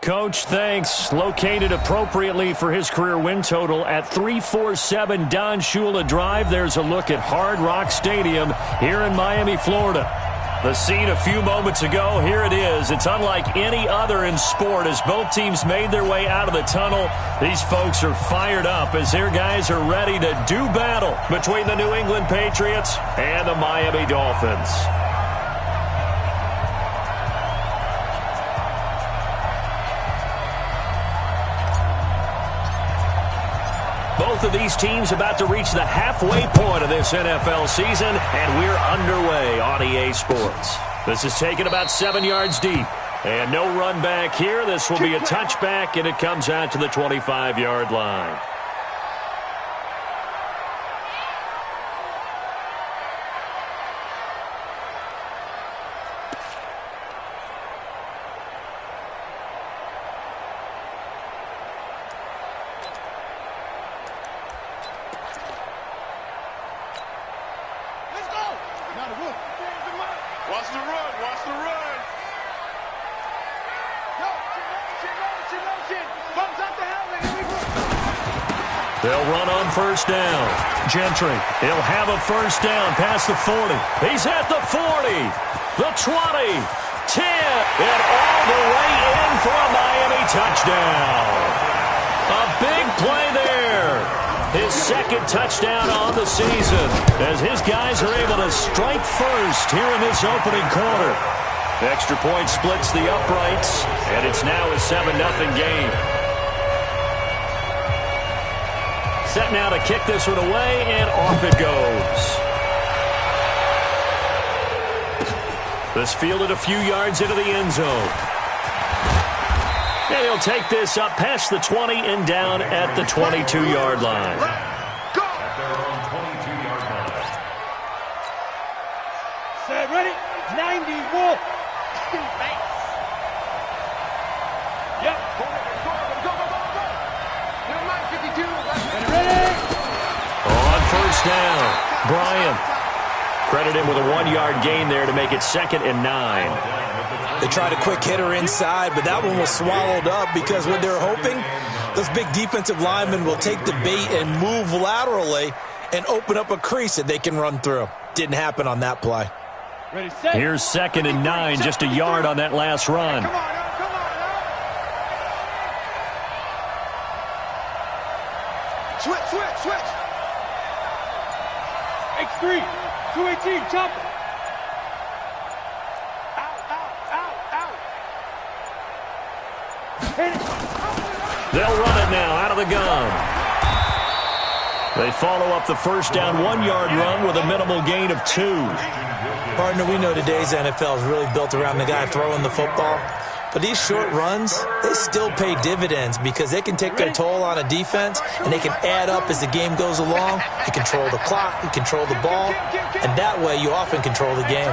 Coach, thanks. Located appropriately for his career win total at 347 Don Shula Drive. There's a look at Hard Rock Stadium here in Miami, Florida. The scene a few moments ago, here it is. It's unlike any other in sport as both teams made their way out of the tunnel. These folks are fired up as their guys are ready to do battle between the New England Patriots and the Miami Dolphins. Both of these teams about to reach the halfway point of this NFL season, and we're underway on EA Sports. This is taken about 7 yards deep, and no run back here. This will be a touchback, and it comes out to the 25-yard line. Watch the run, watch the run. They'll run on first down. Gentry, he'll have a first down past the 40. He's at the 40, the 20, 10, and all the way in for a Miami touchdown. A big play there. His second touchdown on the season as his guys are able to strike first here in this opening quarter. Extra point splits the uprights, and it's now a 7-0 game. Set now to kick this one away, and off it goes. This fielded a few yards into the end zone. And he'll take this up past the 20 and down at the 22-yard line. Set, ready? 91. Yep. Go. Ready? On first down, Bryant. Credit him with a 1-yard gain there to make it 2nd and 9. They tried a quick hitter inside, but that one was swallowed up because what they're hoping, those big defensive linemen will take the bait and move laterally and open up a crease that they can run through. Didn't happen on that play. Ready, set. Here's 2nd and 9, just a yard on that last run. Come on now. Switch. X3, 218, chop it. They'll run it now out of the gun. They follow up the first down 1-yard run with a minimal gain of 2. Partner, we know today's NFL is really built around the guy throwing the football. But these short runs, they still pay dividends because they can take their toll on a defense and they can add up as the game goes along. You control the clock, you control the ball, and that way you often control the game.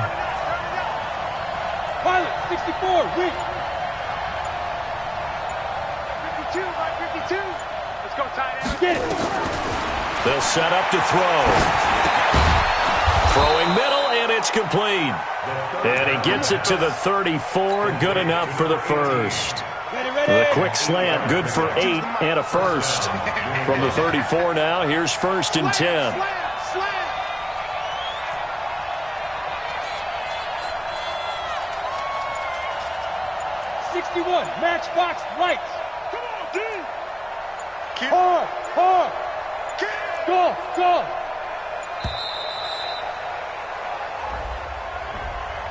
Pilot, 64, reach. 52. Let's go, tight end. Get it. They'll set up to throw. Throwing middle, and it's complete. And he gets it to the 34, good enough for the first. The quick slant, good for 8 and a first. From the 34 now, here's 1st and 10. 61, matchbox lights. Come on, D. Hard. Go.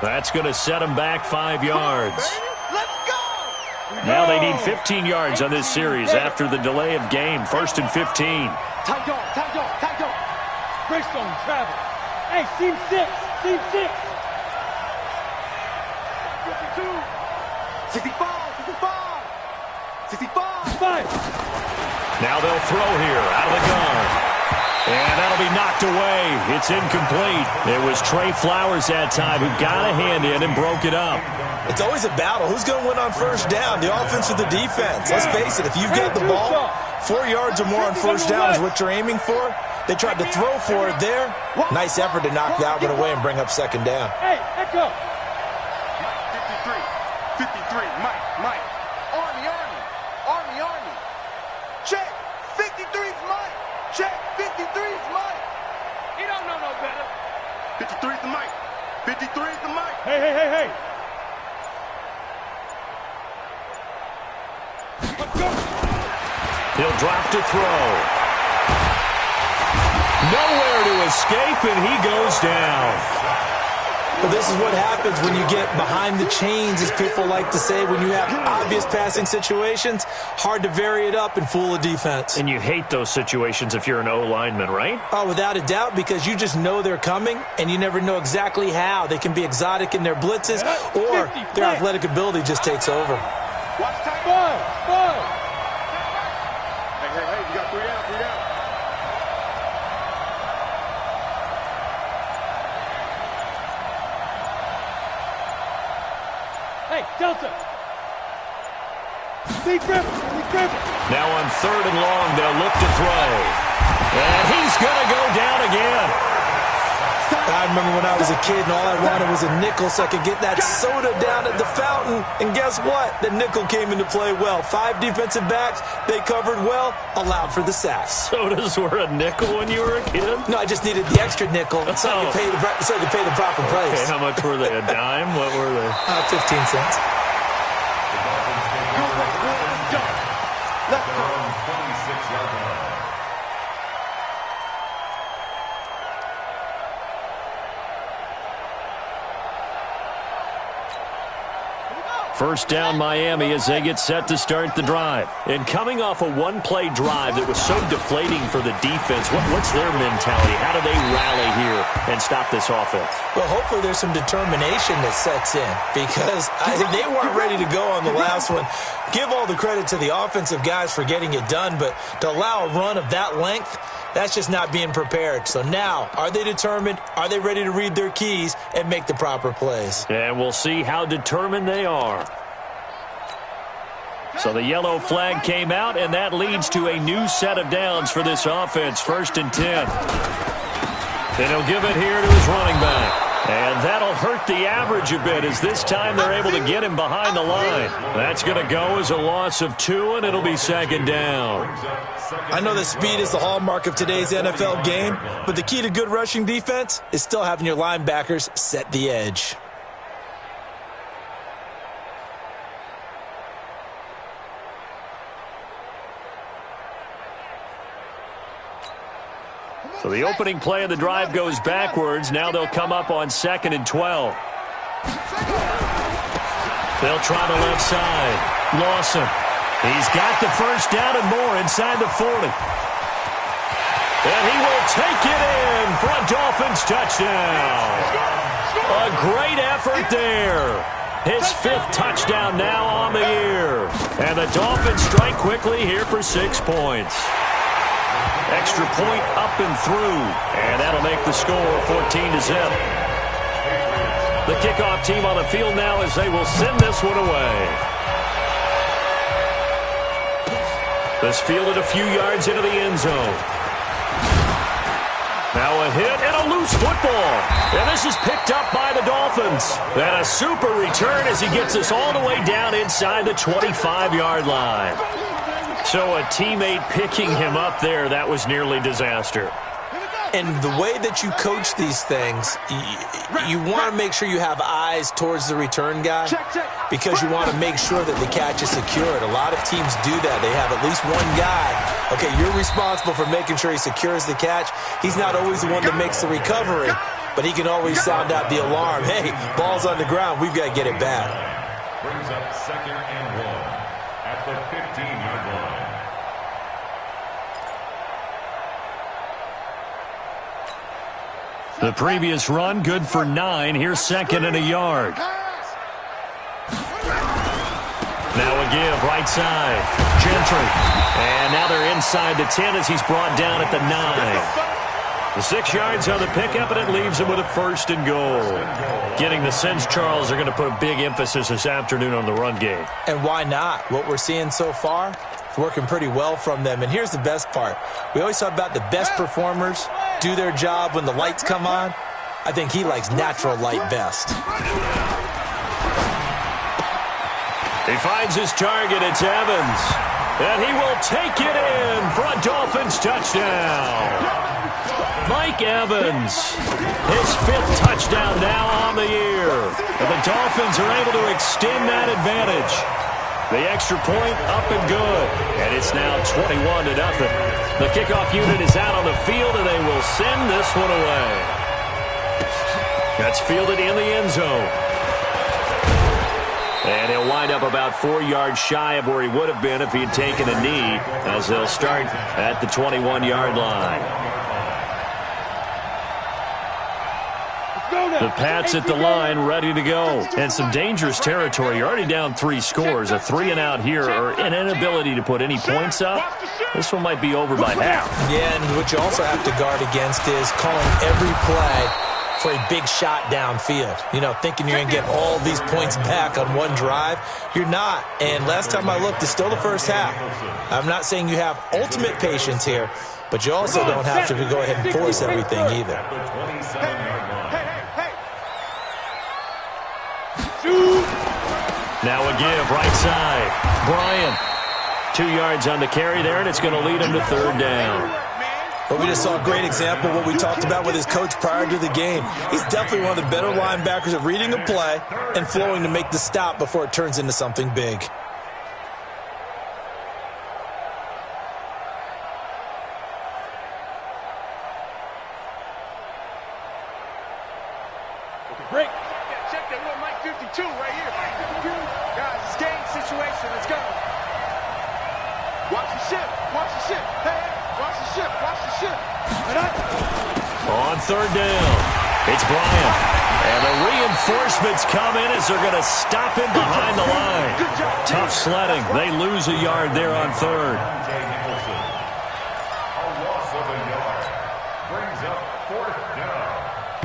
That's going to set them back 5 yards. Let's go. Now they need 15 yards on this series after the delay of game. 1st and 15. Tight dog. Greystone travel. Hey, seam 6. 65. 5. Now they'll throw here out of the gun. And that'll be knocked away. It's incomplete. It was Trey Flowers that time who got a hand in and broke it up. It's always a battle. Who's going to win on first down, the offense or the defense? Let's face it, if you've got the ball, 4 yards or more on first down is what you're aiming for. They tried to throw for it there. Nice effort to knock that one away and bring up 2nd down. Hey, echo. 53, Mike. Army. 53's the mic. 53's the mic. Hey, hey, hey, hey. Let's go. He'll drop to throw. Nowhere to escape, and he goes down. Well, this is what happens when you get behind the chains, as people like to say. When you have obvious passing situations, hard to vary it up and fool a defense. And you hate those situations if you're an O-lineman, right? Oh, without a doubt, because you just know they're coming, and you never know exactly how. They can be exotic in their blitzes, or their athletic ability just takes over. Watch time. Ball. Hey, you got 3 down, 3 down. Hey, Delta. Deep river. Now on 3rd and long, they'll look to throw. And he's going to go down again. I remember when I was a kid and all I wanted was a nickel so I could get that soda down at the fountain. And guess what? The nickel came into play well. 5 defensive backs, they covered well, allowed for the sacks. Sodas were a nickel when you were a kid? No, I just needed the extra nickel so I could pay the proper price. Okay, how much were they? A dime? What were they? 15 cents. Let's go. First down Miami as they get set to start the drive. And coming off a one-play drive that was so deflating for the defense, what's their mentality? How do they rally here and stop this offense? Well, hopefully there's some determination that sets in because they weren't ready to go on the last one. Give all the credit to the offensive guys for getting it done, but to allow a run of that length, that's just not being prepared. So now, are they determined? Are they ready to read their keys and make the proper plays? And we'll see how determined they are. So the yellow flag came out, and that leads to a new set of downs for this offense. 1st and 10. Then he'll give it here to his running back. And that'll hurt the average a bit as this time they're able to get him behind the line. That's going to go as a loss of 2, and it'll be 2nd down. I know that speed is the hallmark of today's NFL game, but the key to good rushing defense is still having your linebackers set the edge. So the opening play of the drive goes backwards. Now they'll come up on 2nd and 12. They'll try the left side. Lawson. He's got the first down and more inside the 40. And he will take it in for a Dolphins touchdown. A great effort there. His 5th touchdown now on the year. And the Dolphins strike quickly here for 6 points. Extra point up and through. And that'll make the score 14-0. The kickoff team on the field now as they will send this one away. This fielded a few yards into the end zone. Now a hit and a loose football. And this is picked up by the Dolphins. And a super return as he gets us all the way down inside the 25-yard line. So a teammate picking him up there, that was nearly disaster. And the way that you coach these things, you want to make sure you have eyes towards the return guy because you want to make sure that the catch is secured. A lot of teams do that. They have at least one guy. Okay, you're responsible for making sure he secures the catch. He's not always the one that makes the recovery, but he can always sound out the alarm. Hey, ball's on the ground. We've got to get it back. Brings up 2nd and 1 at the 15-yard line. The previous run, good for 9. Here's 2nd and a yard. Now a give, right side. Gentry. And now they're inside the 10 as he's brought down at the 9. The 6 yards on the pickup, and it leaves him with a 1st and goal. Getting the sense, Charles, are going to put a big emphasis this afternoon on the run game. And why not? What we're seeing so far, it's working pretty well from them. And here's the best part. We always talk about the best performers do their job when the lights come on. I think he likes natural light best. He finds his target. It's Evans. And he will take it in for a Dolphins touchdown. Mike Evans, his 5th touchdown now on the year. And the Dolphins are able to extend that advantage. The extra point up and good. And it's now 21-0. The kickoff unit is out on the field, and they will send this one away. That's fielded in the end zone. And he'll wind up about 4 yards shy of where he would have been if he had taken a knee, as they'll start at the 21-yard line. The Pats at the line, ready to go. And some dangerous territory. You're already down 3 scores. A 3-and-out here, or an inability to put any points up. This one might be over by half. Yeah, and what you also have to guard against is calling every play for a big shot downfield. You know, thinking you're going to get all these points back on one drive. You're not. And last time I looked, it's still the first half. I'm not saying you have ultimate patience here, but you also don't have to go ahead and force everything either. Now a give, right side. Bryant. 2 yards on the carry there, and it's going to lead him to 3rd down. But we just saw a great example of what we talked about with his coach prior to the game. He's definitely one of the better linebackers at reading a play and flowing to make the stop before it turns into something big. Break. Check that little Mike 52 right here. Guys, it's game situation. Let's go. Watch the ship. Watch the ship. Hey, watch the ship. Watch the ship. On 3rd down, it's Bryant. And the reinforcements come in as they're going to stop him behind the line. Tough sledding. They lose a yard there on 3rd.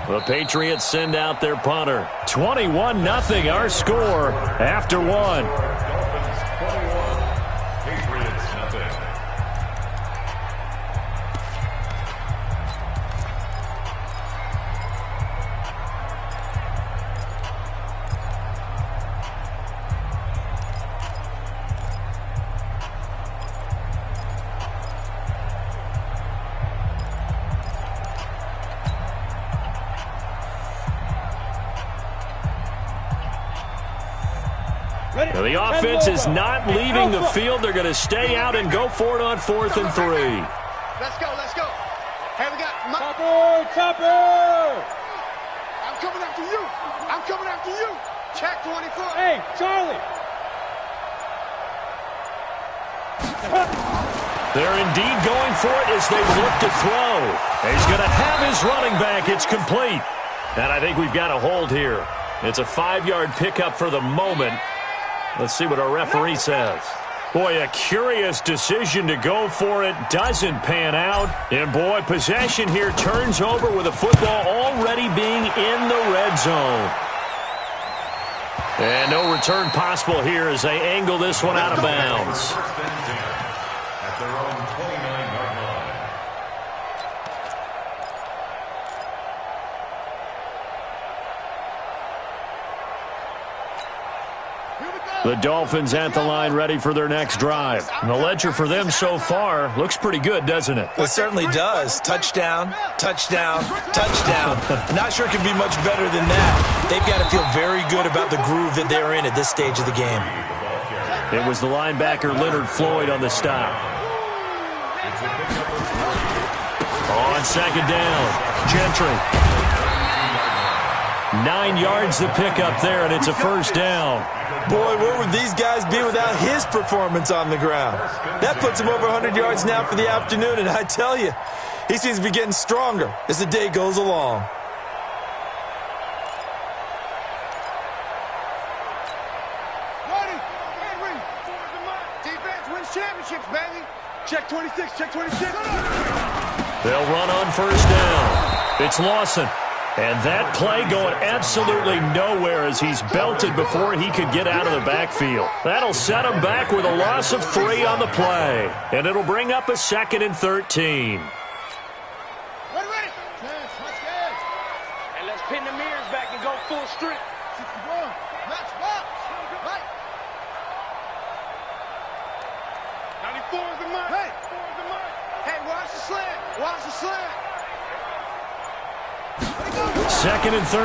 The Patriots send out their punter. 21-0 our score after 1. Dolphins 21, Patriots nothing. Now the offense is not leaving the field. They're going to stay out and go for it on 4th and 3. Let's go, let's go. Hey, we got Mike. Chopper! I'm coming after you. I'm coming after you. Check 24. Hey, Charlie! They're indeed going for it as they look to throw. He's going to have his running back. It's complete. And I think we've got a hold here. It's a 5-yard pickup for the moment. Let's see what our referee says. Boy, a curious decision to go for it. Doesn't pan out. And, boy, possession here turns over with the football already being in the red zone. And no return possible here as they angle this one out of bounds. At their own 29-yard line. The Dolphins at the line ready for their next drive. And the ledger for them so far looks pretty good, doesn't it? It certainly does. Touchdown, touchdown, touchdown. Not sure it can be much better than that. They've got to feel very good about the groove that they're in at this stage of the game. It was the linebacker Leonard Floyd on the stop. On 2nd down, Gentry. 9 yards to pick up there, and it's a 1st down. Boy, where would these guys be without his performance on the ground? That puts him over 100 yards now for the afternoon, and I tell you, he seems to be getting stronger as the day goes along. Defense wins championships, baby. Check 26, check 26. They'll run on 1st down. It's Lawson. And that play going absolutely nowhere as he's belted before he could get out of the backfield. That'll set him back with a loss of 3 on the play. And it'll bring up a 2nd and 13. Ready. Let's go. And let's pin the mirrors back and go full strength. 61. Match box. Right. 94 is the mark. Hey, watch the slant. Watch the slant. 2nd and 13.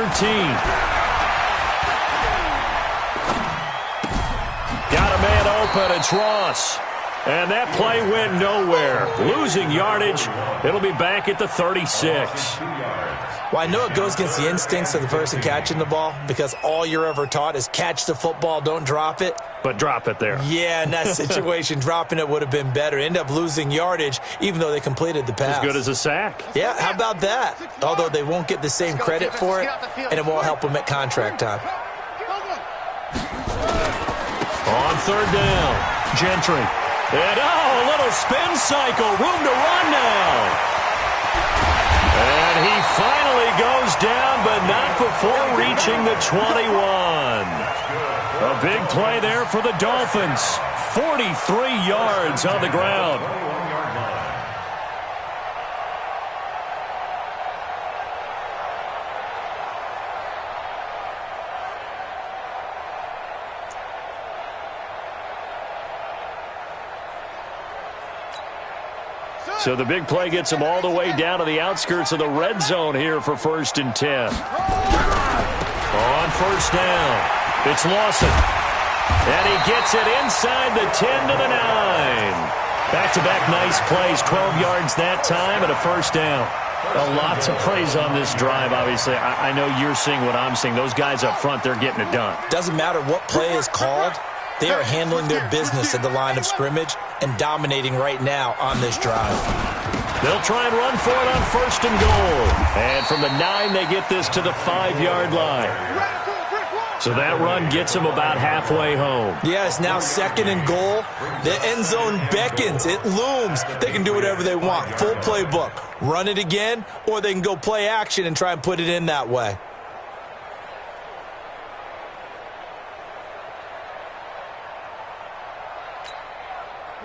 Got a man open. It's Ross. And that play went nowhere. Losing yardage. It'll be back at the 36. Well, I know it goes against the instincts of the person catching the ball because all you're ever taught is catch the football, don't drop it. But drop it there. Yeah, in that situation, dropping it would have been better. End up losing yardage, even though they completed the pass. As good as a sack. Yeah, how about that? Although they won't get the same credit for it, and it won't help them at contract time. On 3rd down, Gentry. And, a little spin cycle. Room to run now. And he finally goes down, but not before reaching the 21. A big play there for the Dolphins. 43 yards on the ground. So the big play gets him all the way down to the outskirts of the red zone here for 1st and 10. On 1st down, it's Lawson. And he gets it inside the 10 to the 9. Back-to-back nice plays, 12 yards that time and a 1st down. A lot to praise on this drive, obviously. I know you're seeing what I'm seeing. Those guys up front, they're getting it done. Doesn't matter what play is called. They are handling their business at the line of scrimmage and dominating right now on this drive. They'll try and run for it on 1st and goal. And from the 9, they get this to the 5-yard line. So that run gets them about halfway home. Yeah, it's now 2nd and goal. The end zone beckons. It looms. They can do whatever they want. Full playbook. Run it again, or they can go play action and try and put it in that way.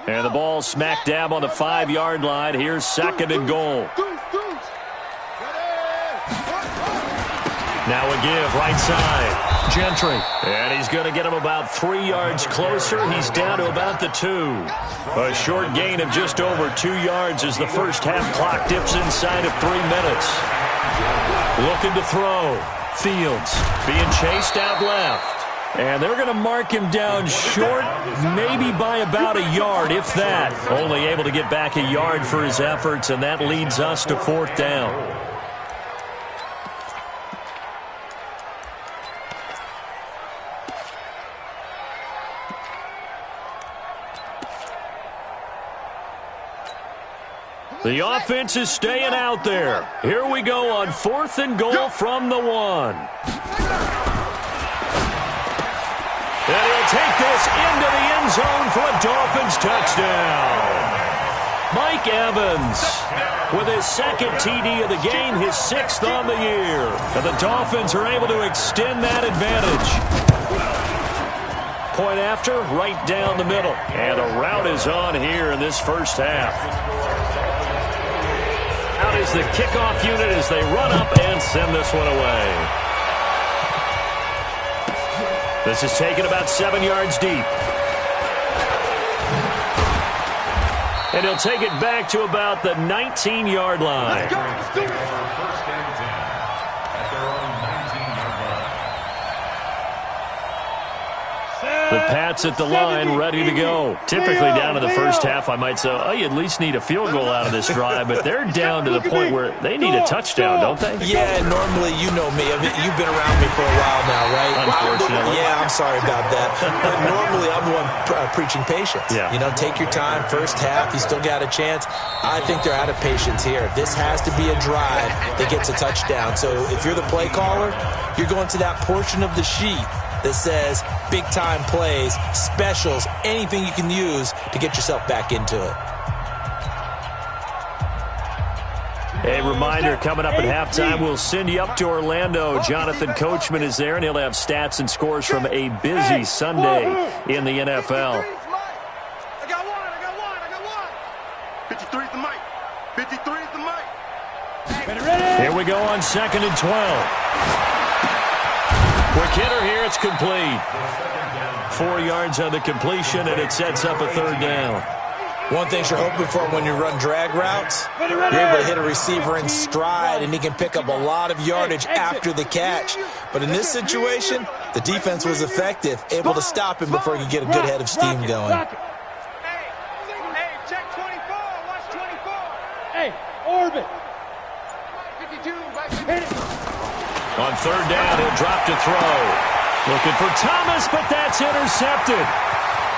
And the ball smack dab on the 5-yard line. Here's 2nd and goal. Now a give, right side. Gentry. And he's going to get him about 3 yards closer. He's down to about the 2. A short gain of just over 2 yards as the first half clock dips inside of 3 minutes. Looking to throw. Fields being chased out left. And they're going to mark him down short, maybe by about a yard, if that. Only able to get back a yard for his efforts, and that leads us to 4th down. The offense is staying out there. Here we go on 4th and goal from the 1. And he'll take this into the end zone for a Dolphins touchdown. Mike Evans with his 2nd TD of the game, his 6th on the year. And the Dolphins are able to extend that advantage. Point after, right down the middle. And a route is on here in this first half. Out is the kickoff unit as they run up and send this one away. This is taken about 7 yards deep. And he'll take it back to about the 19-yard line. The Pats at the line, ready to go. Typically down to the first half, I might say, oh, you at least need a field goal out of this drive, but they're down to the point where they need a touchdown, don't they? Yeah, normally, you know me. I mean, you've been around me for a while now, right? Unfortunately. Yeah, I'm sorry about that. But normally, I'm the one preaching patience. Yeah. You know, take your time. First half, you still got a chance. I think they're out of patience here. This has to be a drive that gets a touchdown. So if you're the play caller, you're going to that portion of the sheet that says big-time plays, specials, anything you can use to get yourself back into it. A reminder, coming up at halftime, we'll send you up to Orlando. Jonathan Coachman is there, and he'll have stats and scores from a busy Sunday in the NFL. I got one. 53's the mic. 53's the mic. Here we go on 2nd and 12. Quick hitter here, it's complete. 4 yards on the completion, and it sets up a 3rd down. One thing you're hoping for when you run drag routes, you're able to hit a receiver in stride, and he can pick up a lot of yardage after the catch. But in this situation, the defense was effective, able to stop him before he could get a good head of steam going. Hey, check 24. Watch 24. Hey, orbit. 52. On third down, he'll drop to throw. Looking for Thomas, but that's intercepted.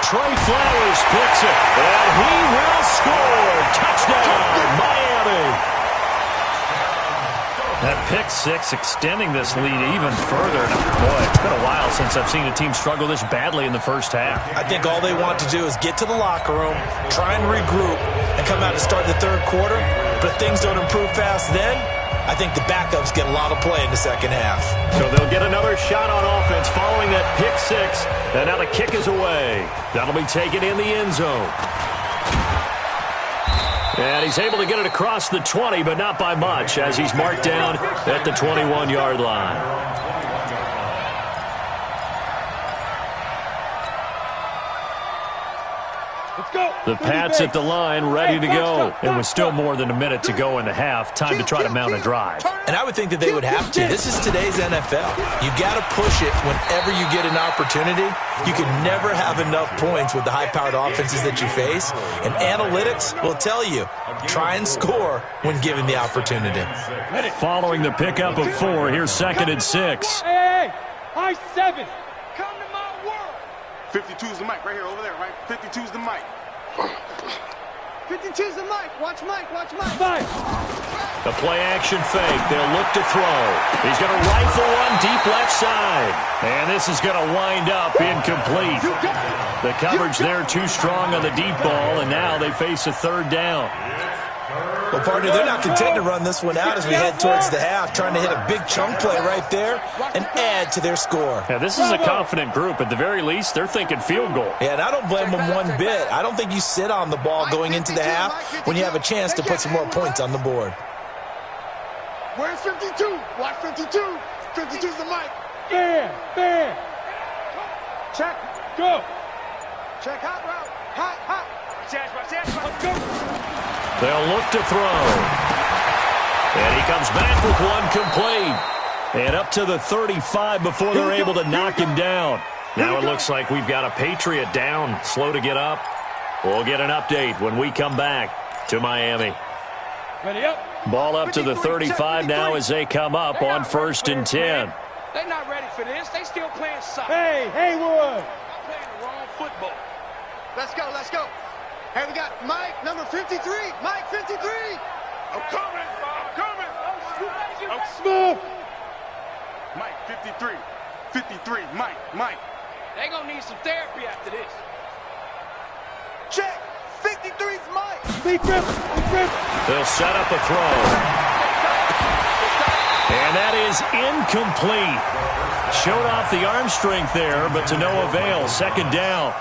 Trey Flowers picks it, and he will score. Touchdown, Miami. That pick six extending this lead even further. Boy, it's been a while since I've seen a team struggle this badly in the first half. I think all they want to do is get to the locker room, try and regroup, and come out to start the third quarter. But if things don't improve fast then, I think the backups get a lot of play in the second half. So they'll get another shot on offense following that pick six. And now the kick is away. That'll be taken in the end zone. And he's able to get it across the 20, but not by much, as he's marked down at the 21-yard line. The Pats at the line, ready to go. And with still more than a minute to go in the half, time to try to mount a drive. And I would think that they would have to. This is today's NFL. You got to push it whenever you get an opportunity. You can never have enough points with the high-powered offenses that you face. And analytics will tell you, try and score when given the opportunity. Following the pickup of 4, here's 2nd and 6. Hey, high 7. Come to my world. 52's the mic right here, over there, right? 52's the mic. 52's the mic. Watch Mike. Watch Mike. 5. The play-action fake. They'll look to throw. He's going to rifle one deep left side. And this is going to wind up incomplete. The coverage there too strong on the deep ball, and now they face a third down. Well, partner, they're not content to run this one out as we head towards the half, trying to hit a big chunk play right there and add to their score. Yeah, this is a confident group. At the very least, they're thinking field goal. Yeah, and I don't blame them one bit. I don't think you sit on the ball going into the half when you have a chance to put some more points on the board. Where's 52? Watch 52. 52's the mic. Bam. Check. Go. Check hot route. Hot. Let's go. They'll look to throw. And he comes back with one complete. And up to the 35 before they're able to knock him down. Now it looks like we've got a Patriot down, slow to get up. We'll get an update when we come back to Miami. Ready up. Ball up to the 35 now as they come up on 1st and 10. They're not ready for this. They still playing soccer. Hey, Haywood. Playing the wrong football. Let's go. Hey, we got Mike, number 53. Mike, 53. I'm coming. I'm smooth. Mike, 53. 53. Mike. They gonna need some therapy after this. Check. 53's Mike. Speed grip. They'll set up a throw. And that is incomplete. Showed off the arm strength there, but to no avail. 2nd down.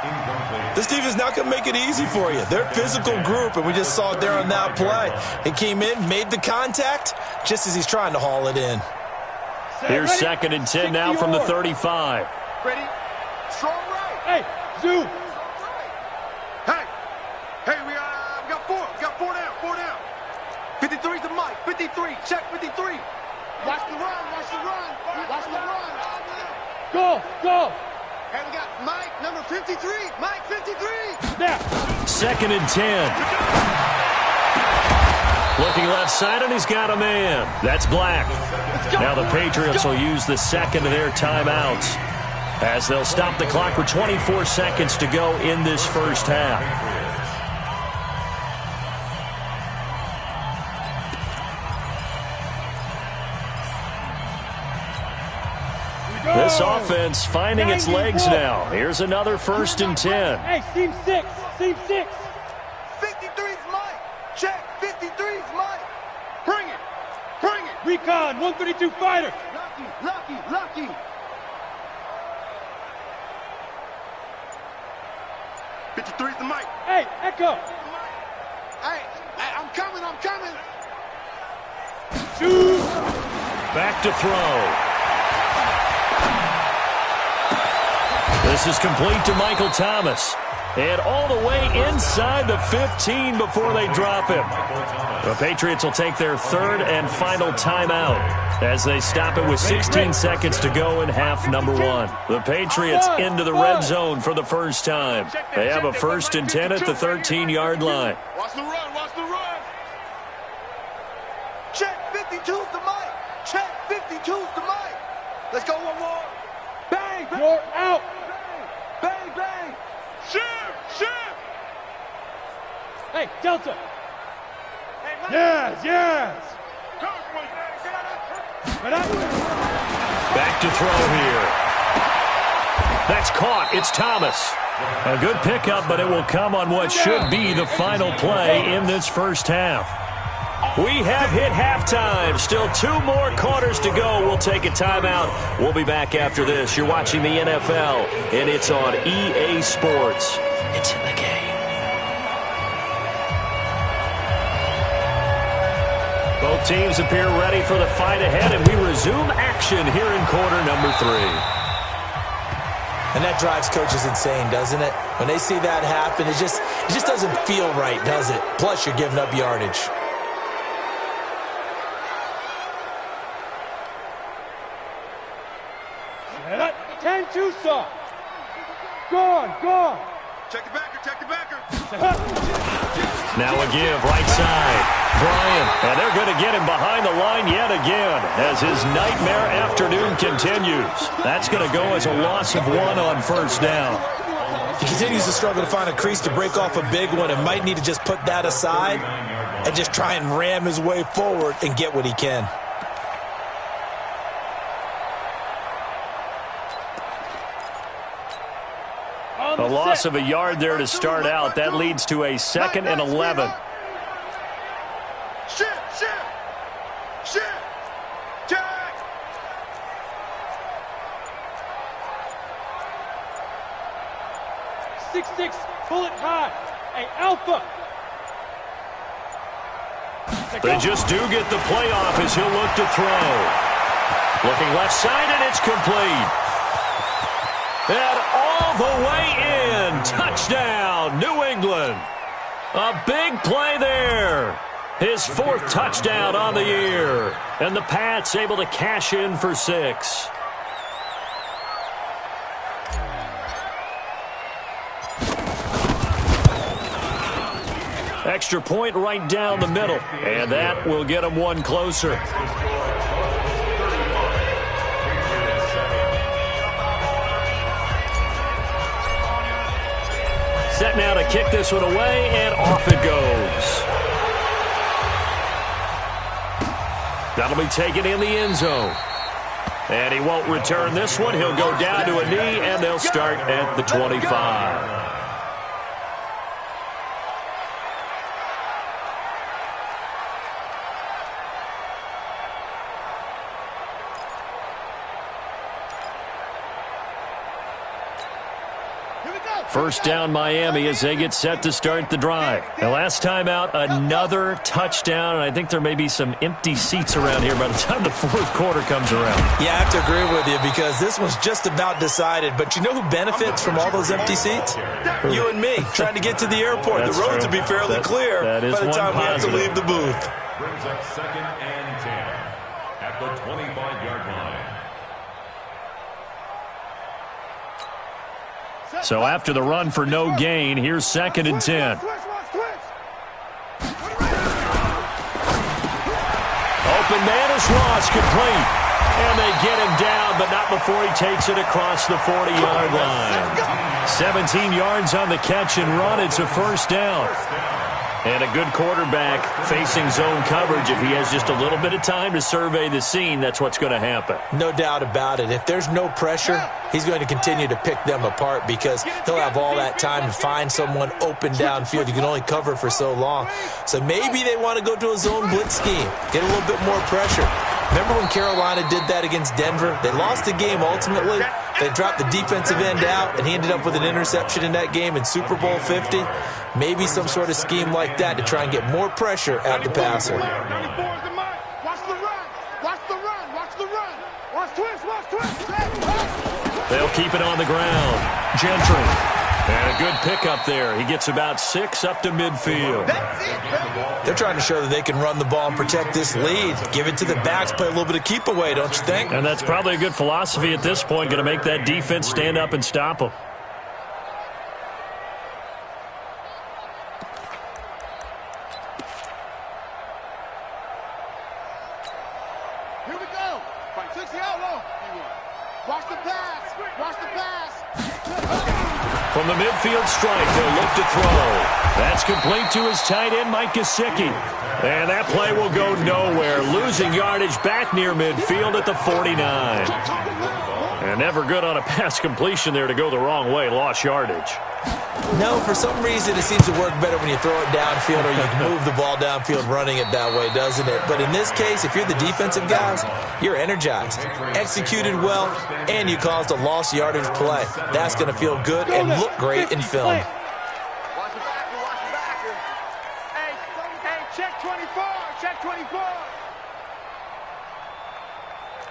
This team is not going to make it easy for you. They're a physical group, and we just saw it there on that play. He came in, made the contact, just as he's trying to haul it in. Here's 2nd and 10 now from the 35. Ready? Strong right. Hey, zoom. Hey, we got 4. We got 4 down. 53's the mic. 53. Check 53. Watch the run. Go. Hey, we got Mike, number 53. Mike, 53. Now. 2nd and 10. Looking left side, and he's got a man. That's Black. Now the Patriots will use the second of their timeouts as they'll stop the clock with 24 seconds to go in this first half. This offense finding its legs now. Here's another 1st and 10. Hey, seam 6. 53's Mike. Check. 53's Mike. Bring it. Recon, 132 fighter. Lucky. 53's the Mike. Hey, Echo. Hey, I'm coming. Back to throw. This is complete to Michael Thomas. And all the way inside the 15 before they drop him. The Patriots will take their third and final timeout as they stop it with 16 seconds to go in half number 1. The Patriots into the red zone for the first time. They have a 1st and 10 at the 13-yard line. Watch the run, watch the run. Check 52's the mic. Check 52's the mic. Let's go one more. Bang, bang. You're out. Bang, bang. Shift. Hey, Delta. Yes. Back to throw here. That's caught. It's Thomas. A good pickup, but it will come on what should be the final play in this first half. We have hit halftime. Still 2 more quarters to go. We'll take a timeout. We'll be back after this. You're watching the NFL, and it's on EA Sports. It's in the game. Both teams appear ready for the fight ahead, and we resume action here in quarter number 3. And that drives coaches insane, doesn't it? When they see that happen, it just doesn't feel right, does it? Plus, you're giving up yardage. Set up. 10 Tucson. Gone. Check the backer. Now a give, right side. Bryant, and they're going to get him behind the line yet again as his nightmare afternoon continues. That's going to go as a loss of 1 on first down. He continues to struggle to find a crease to break off a big one and might need to just put that aside and just try and ram his way forward and get what he can. A loss of a yard there to start out. That leads to a 2nd and 11. Shift. Jack. Six, bullet high. Hey, Alpha. They just do get the playoff as he'll look to throw. Looking left side, and it's complete. And all the way in. Touchdown, New England. A big play there. His 4th touchdown on the year. And the Pats able to cash in for 6. Extra point right down the middle. And that will get them 1 closer. Set now to kick this one away, and off it goes. That'll be taken in the end zone. And he won't return this one. He'll go down to a knee, and they'll start at the 25. First down Miami as they get set to start the drive. The last time out, another touchdown, and I think there may be some empty seats around here by the time the 4th quarter comes around. Yeah, I have to agree with you because this one's just about decided. But you know who benefits from all those empty seats? You and me, trying to get to the airport. That's the roads true. will be fairly clear that is by the time we have to leave the booth. Brings up 2nd and 10 at the 25-yard line. So after the run for no gain, here's 2nd and 10. Open man is Ross, complete. And they get him down, but not before he takes it across the 40-yard line. 17 yards on the catch and run. It's a first down. And a good quarterback facing zone coverage. If he has just a little bit of time to survey the scene, that's what's going to happen. No doubt about it. If there's no pressure, he's going to continue to pick them apart because he'll have all that time to find someone open downfield. You can only cover for so long. So maybe they want to go to a zone blitz scheme, get a little bit more pressure. Remember when Carolina did that against Denver? They lost the game ultimately. They dropped the defensive end out, and he ended up with an interception in that game in Super Bowl 50. Maybe some sort of scheme like that to try and get more pressure at the passer. Watch the run. Watch the run. Watch the run. Watch twist. Watch twist. They'll keep it on the ground. Gentry And a good pickup there. He gets about 6 up to midfield. They're trying to show that they can run the ball and protect this lead. Give it to the backs, play a little bit of keep away, don't you think? And that's probably a good philosophy at this point, going to make that defense stand up and stop them. Here we go. 60 out low. Watch the pass. Watch the pass. From the midfield stripe, they'll look to throw. That's complete to his tight end, Mike Gesicki. And that play will go nowhere. Losing yardage back near midfield at the 49. And never good on a pass completion there to go the wrong way. Lost yardage. No, for some reason it seems to work better when you throw it downfield or you can move the ball downfield running it that way, doesn't it? But in this case, if you're the defensive guys, you're energized, executed well, and you caused a lost yardage play. That's going to feel good and look great in film. Watch the backer, watch the backer. Hey, check 24, check 24.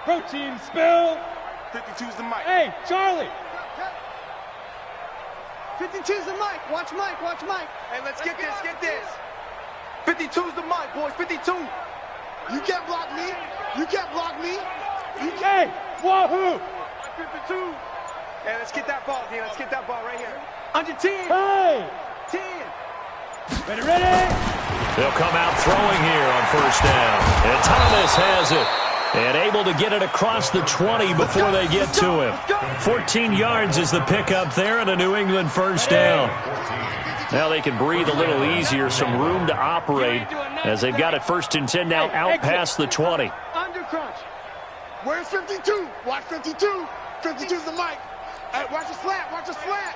Protein spill. 52's the mic. Hey, Charlie. 52's the mic. Watch Mike. Watch Mike. Hey, let's get this. 52's the mic, boys. 52. You can't block me. You can't block me. Hey, wahoo. 52. Hey, let's get that ball, D. Let's get that ball right here. Under 10. Hey. 10. Ready. They'll come out throwing here on first down. And Thomas has it. And able to get it across the 20 before they get to him. 14 yards is the pickup there and a New England first down. Now they can breathe a little easier, some room to operate as they've got it 1st and 10 now out past the 20. Under crunch. Where's 52? Watch 52. 52's the mic. Hey, watch the slant. Watch the slant.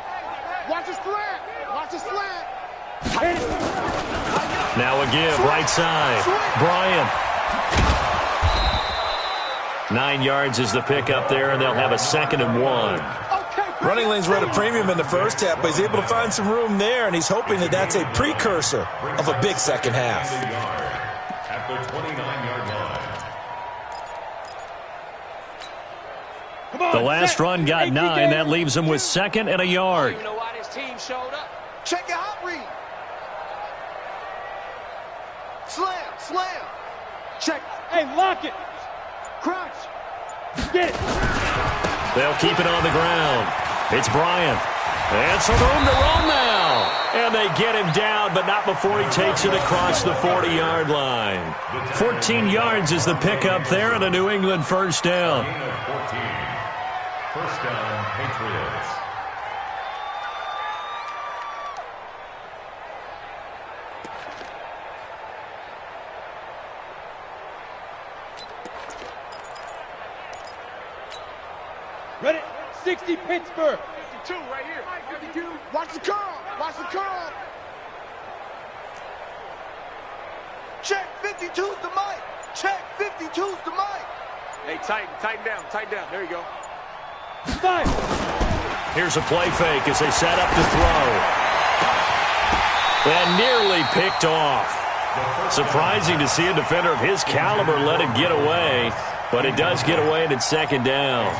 Watch the slant. Watch the slant. Now a give, right side. Bryant. 9 yards is the pickup there, and they'll have a 2nd and 1. Running lanes were at a premium in the first half, but he's able to find some room there, and he's hoping that that's a precursor of a big second half. At the 29-yard line. The last run got 9. That leaves them with 2nd and a yard. You know why this team showed up. Check your hot read. Slam. Check. Hey, lock it. Crunch. Get it. They'll keep it on the ground. It's Bryant. And some room to run now. And they get him down, but not before he takes it across the 40-yard line. 14 yards is the pickup there and a New England first down. 14. First down, Patriots. Ready. 60 Pittsburgh. 52 right here. 52. Watch the curl. Watch the curl. Check 52's the mic. Check 52's the mic. Hey, tighten down. There you go. 5. Here's a play fake as they set up to throw. And nearly picked off. Surprising to see a defender of his caliber let it get away, but it does get away and it's 2nd down.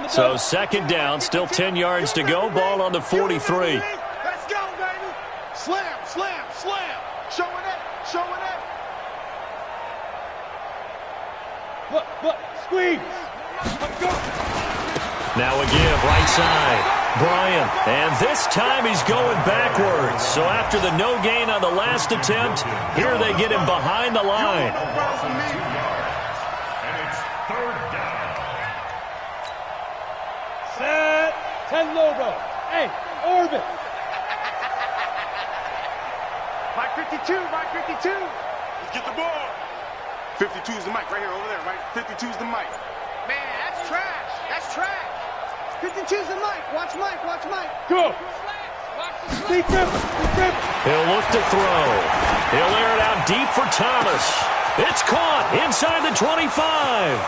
So 2nd down, still 10 yards to go. Ball on the 43. Let's go, baby. Slam. Showing it. But squeeze. Go. Now a give, right side. Bryant. And this time he's going backwards. So after the no gain on the last attempt, here they get him behind the line. And it's 3rd down. Set. 10 logo. Hey, orbit. Mike 52. Let's get the ball. 52's the mic right here, over there, right? 52's the mic. Man, that's trash. 52's the mic. Watch Mike. Go. Deep grip. He'll look to throw. He'll air it out deep for Thomas. It's caught inside the 25.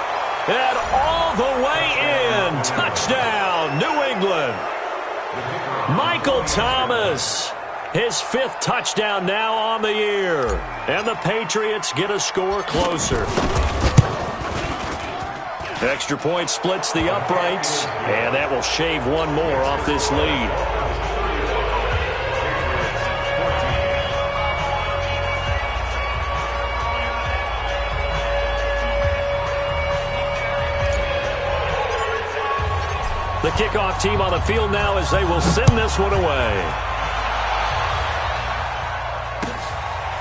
And all the way in. Touchdown, New England. Michael Thomas. His 5th touchdown now on the year. And the Patriots get a score closer. Extra point splits the uprights, and that will shave one more off this lead. The kickoff team on the field now as they will send this one away.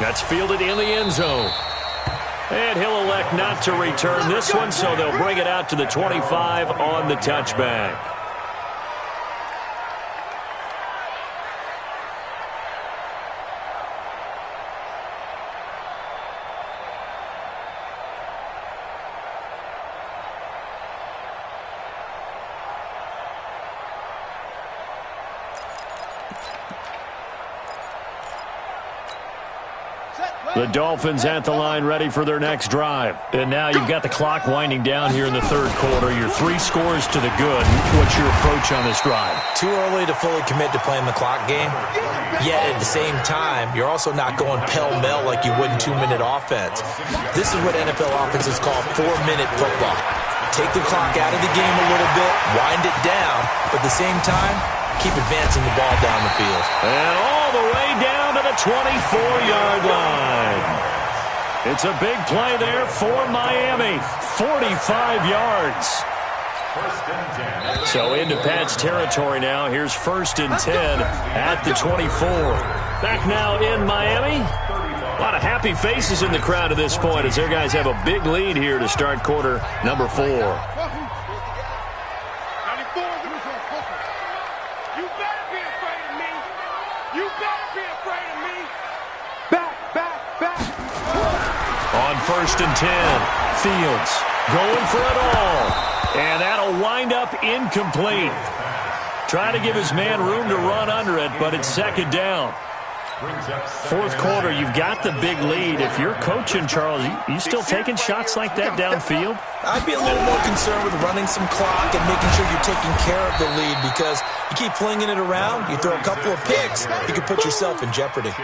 That's fielded in the end zone. And he'll elect not to return this one, so they'll bring it out to the 25 on the touchback. The Dolphins at the line ready for their next drive. And now you've got the clock winding down here in the third quarter. You're 3 scores to the good. What's your approach on this drive? Too early to fully commit to playing the clock game. Yet at the same time, you're also not going pell-mell like you would in 2-minute offense. This is what NFL offenses call 4-minute football. Take the clock out of the game a little bit, wind it down, but at the same time, keep advancing the ball down the field. And all the way down to the 24-yard line. It's a big play there for Miami. 45 yards. So into Pat's territory now. Here's 1st and 10 at the 24. Back now in Miami. A lot of happy faces in the crowd at this point as their guys have a big lead here to start quarter number 4. On 1st and 10, Fields going for it all. And that'll wind up incomplete. Trying to give his man room to run under it, but it's 2nd down. 4th quarter, you've got the big lead. If you're coaching, Charles, you still taking shots like that downfield? I'd be a little more concerned with running some clock and making sure you're taking care of the lead, because you keep flinging it around, you throw a couple of picks, you can put yourself in jeopardy.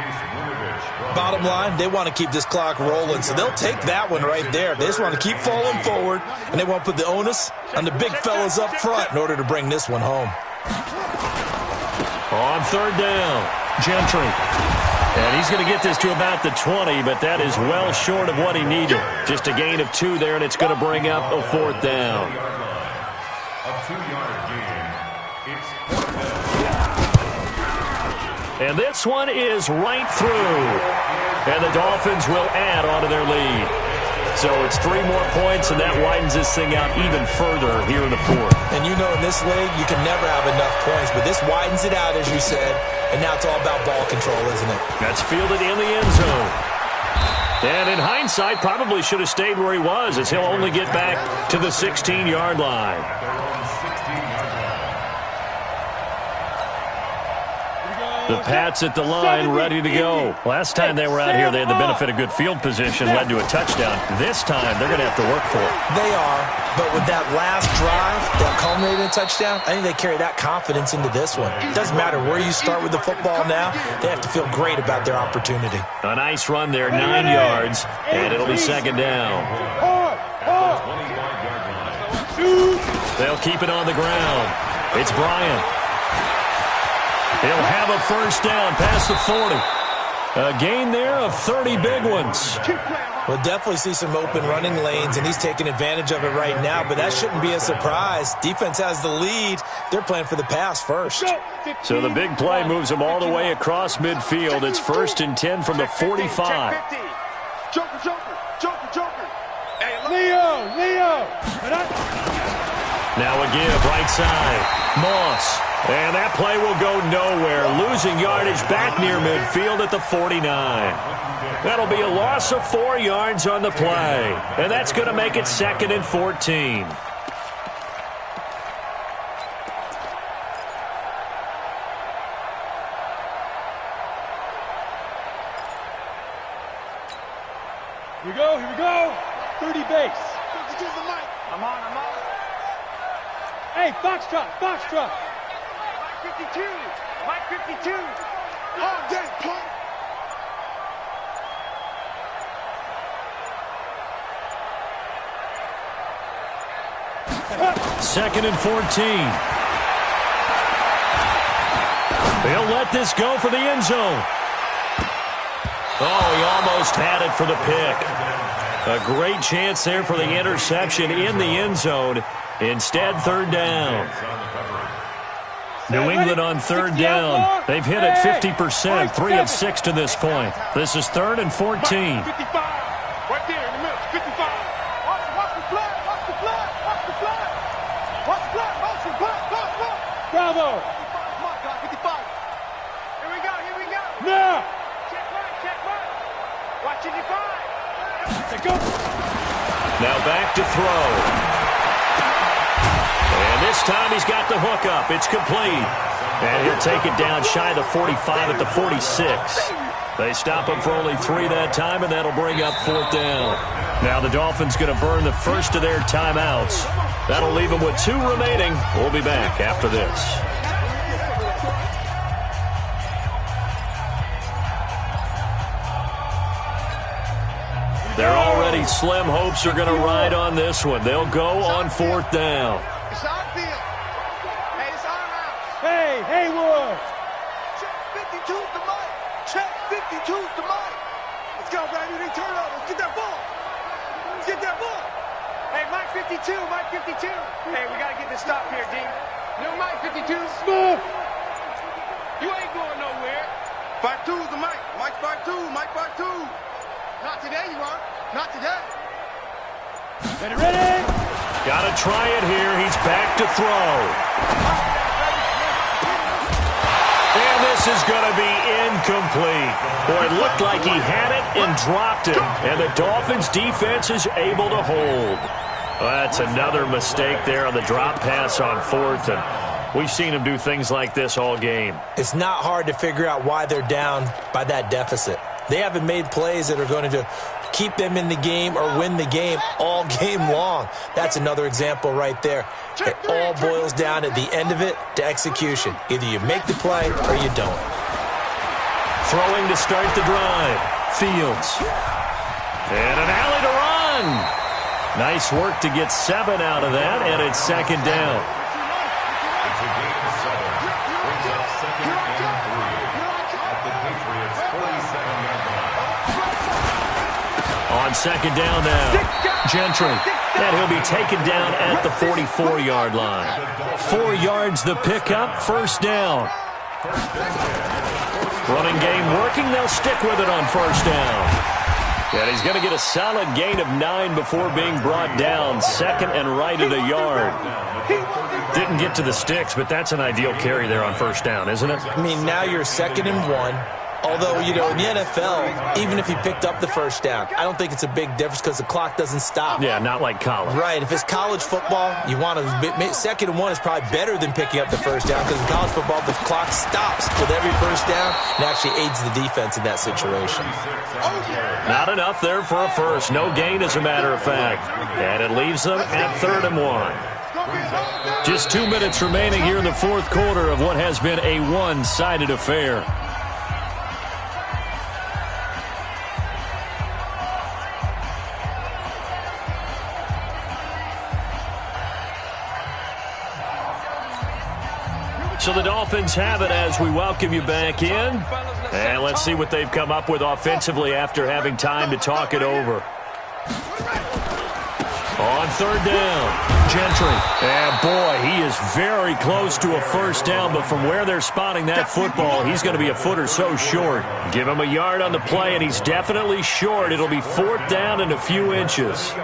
Bottom line, they want to keep this clock rolling, so they'll take that one right there. They just want to keep falling forward, and they won't put the onus on the big fellas up front in order to bring this one home. On 3rd down, Gentry. And he's going to get this to about the 20, but that is well short of what he needed. Just a gain of 2 there, and it's going to bring up a 4th down. A 2-yard gain. It's 4th down. And this one is right through. And the Dolphins will add on to their lead. So it's 3 more points, and that widens this thing out even further here in the 4th. And you know in this league, you can never have enough points, but this widens it out, as you said, and now it's all about ball control, isn't it? That's fielded in the end zone. And in hindsight, probably should have stayed where he was, as he'll only get back to the 16-yard line. The Pats at the line, ready to go. Last time they were out here, they had the benefit of good field position, led to a touchdown. This time, they're going to have to work for it. They are, but with that last drive that culminated in a touchdown, I think they carry that confidence into this one. It doesn't matter where you start with the football now. They have to feel great about their opportunity. A nice run there, 9 yards, and it'll be 2nd down. They'll keep it on the ground. It's Bryant. He'll have a 1st down past the 40. A gain there of 30 big ones. We'll definitely see some open running lanes, and he's taking advantage of it right now, but that shouldn't be a surprise. Defense has the lead. They're playing for the pass first. So the big play moves them all the way across midfield. It's 1st and 10 from the 45. Joker, Joker, Joker, Joker. Hey, Leo. Now a give, right side. Moss. And that play will go nowhere. Losing yardage back near midfield at the 49. That'll be a loss of 4 yards on the play. And that's going to make it 2nd and 14. Here we go. 30 base. I'm on. Hey, Foxtrot. Mike 52. All day, punk. Second and 14. They'll let this go for the end zone. Oh, he almost had it for the pick. A great chance there for the interception in the end zone. Instead, third down. New England on third down. They've hit it 50%, 3 of 6 to this point. This is third and 14. 55. Right there in the middle. 55. Watch the flag. Watch the flag. Watch the flag. Watch the flag. Watch the flag. Bravo. 55. Come on, guys. 55. Here we go. Here we go. Now. Check right. Check right. Watch 55. Let's go. Now back to throw. And this time he's got the hook up. It's complete. And he'll take it down shy of the 45 at the 46. They stop him for only 3 that time, and that'll bring up fourth down. Now the Dolphins going to burn the first of their timeouts. That'll leave them with 2 remaining. We'll be back after this. They're already slim hopes are going to ride on this one. They'll go on fourth down. It's our field. Hey, it's our house. Hey, Haywood. Check 52's the mic. Check 52's the mic. Let's go, baby. They turn over. Let's get that ball. Let's get that ball. Hey, Mike 52. Mike 52. Hey, we got to get this stop here, D. No, Mike 52. Smooth. You ain't going nowhere. 52's the mic. Mike 52. Mike 52. Not today, you are. Not today. Ready? Got to try it here. He's back to throw. And this is going to be incomplete. Boy, it looked like he had it and dropped it. And the Dolphins' defense is able to hold. Well, that's another mistake there on the drop pass on fourth. And we've seen him do things like this all game. It's not hard to figure out why they're down by that deficit. They haven't made plays that are going to keep them in the game or win the game all game long. That's another example right there. It all boils down at the end of it to execution. Either you make the play or you don't. Throwing to start the drive. Fields. And an alley to run. Nice work to get 7 out of that, and it's second down. It's a gain of 7. Brings up second and 3. At the Patriots' 47-yard line. On second down now, Gentry. And he'll be taken down at the 44-yard line. 4 yards the pickup, first down. Running game working, they'll stick with it on first down. And he's going to get a solid gain of 9 before being brought down. Second and right of the yard. Didn't get to the sticks, but that's an ideal carry there on first down, isn't it? I mean, now you're second and 1. Although, you know, in the NFL, even if he picked up the first down, I don't think it's a big difference because the clock doesn't stop. Yeah, not like college. Right. If it's college football, you want to second and 1 is probably better than picking up the first down because in college football, the clock stops with every first down and actually aids the defense in that situation. Not enough there for a first. No gain, as a matter of fact. And it leaves them at third and 1. Just 2 minutes remaining here in the fourth quarter of what has been a one-sided affair. So the Dolphins have it as we welcome you back in. And let's see what they've come up with offensively after having time to talk it over. On third down, Gentry. And boy, he is very close to a first down, but from where they're spotting that football, he's going to be a foot or so short. Give him a yard on the play, and he's definitely short. It'll be fourth down and a few inches.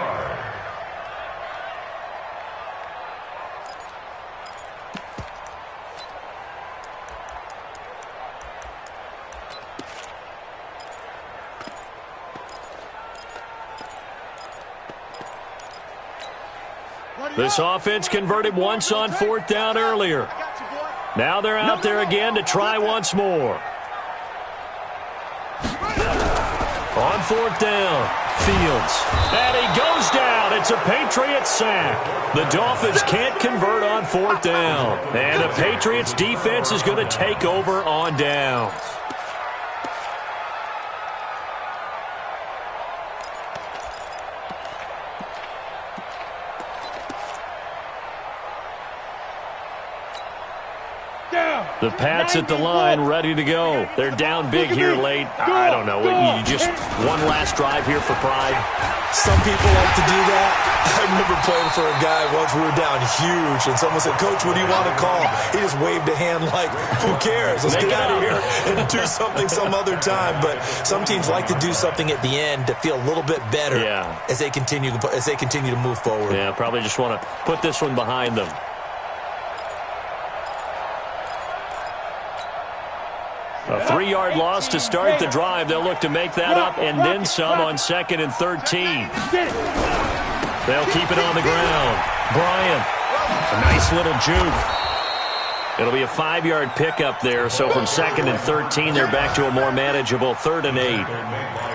This offense converted once on fourth down earlier. Now they're out there again to try once more. On fourth down, Fields. And he goes down. It's a Patriots sack. The Dolphins can't convert on fourth down. And the Patriots defense is going to take over on downs. The Pats at the line, ready to go. They're down big here late. I don't know. You just one last drive here for pride. Some people like to do that. I remember playing for a guy once. We were down huge, and someone said, "Coach, what do you want to call?" He just waved a hand like, "Who cares? Let's get out of here and do something some other time." But some teams like to do something at the end to feel a little bit better as they continue to move forward. Yeah, probably just want to put this one behind them. A 3-yard loss to start the drive. They'll look to make that up and then some on 2nd and 13. They'll keep it on the ground. Bryant, a nice little juke. It'll be a 5-yard pickup there, so from 2nd and 13, they're back to a more manageable 3rd and 8.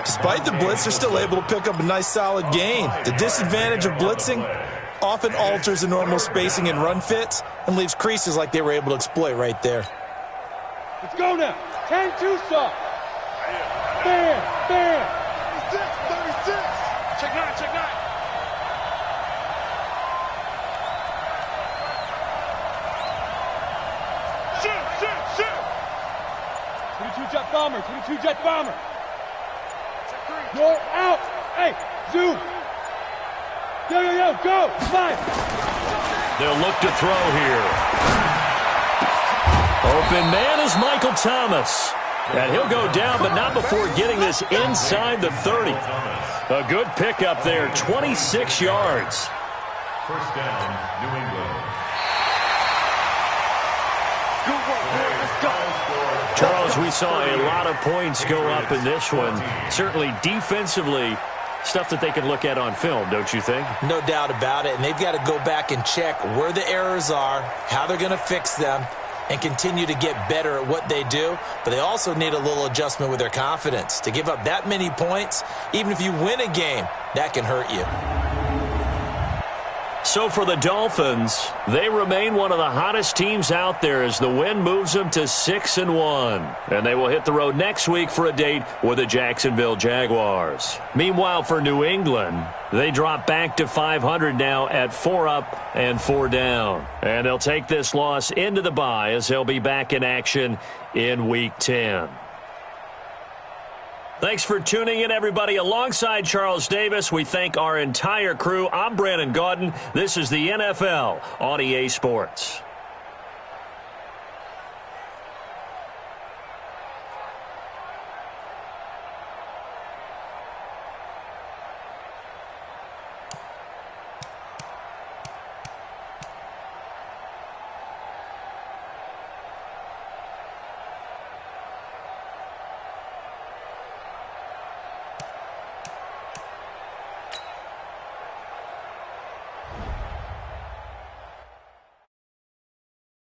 Despite the blitz, they're still able to pick up a nice, solid gain. The disadvantage of blitzing often alters the normal spacing and run fits and leaves creases like they were able to exploit right there. Let's go now. 10-2 soft. Bam, bam. 36. Check 9, check 9. Shoot. 22 jet bomber, 22 jet bomber. Go out. Hey, zoom. Yo, go. 5. They'll look to throw here. Open man is Michael Thomas. And he'll go down, but not before getting this inside the 30. A good pickup there, 26 yards. First down, New England. Good work, boys. Let's go. Charles, we saw a lot of points go up in this one. Certainly defensively, stuff that they can look at on film, don't you think? No doubt about it, and they've got to go back and check where the errors are, how they're going to fix them, and continue to get better at what they do. But they also need a little adjustment with their confidence. To give up that many points, even if you win a game, that can hurt you. So for the Dolphins, they remain one of the hottest teams out there as the win moves them to 6-1. And they will hit the road next week for a date with the Jacksonville Jaguars. Meanwhile, for New England, they drop back to 500 now at 4 up and 4 down. And they'll take this loss into the bye as they'll be back in action in Week 10. Thanks for tuning in, everybody. Alongside Charles Davis, we thank our entire crew. I'm Brandon Gaudin. This is the NFL on EA Sports.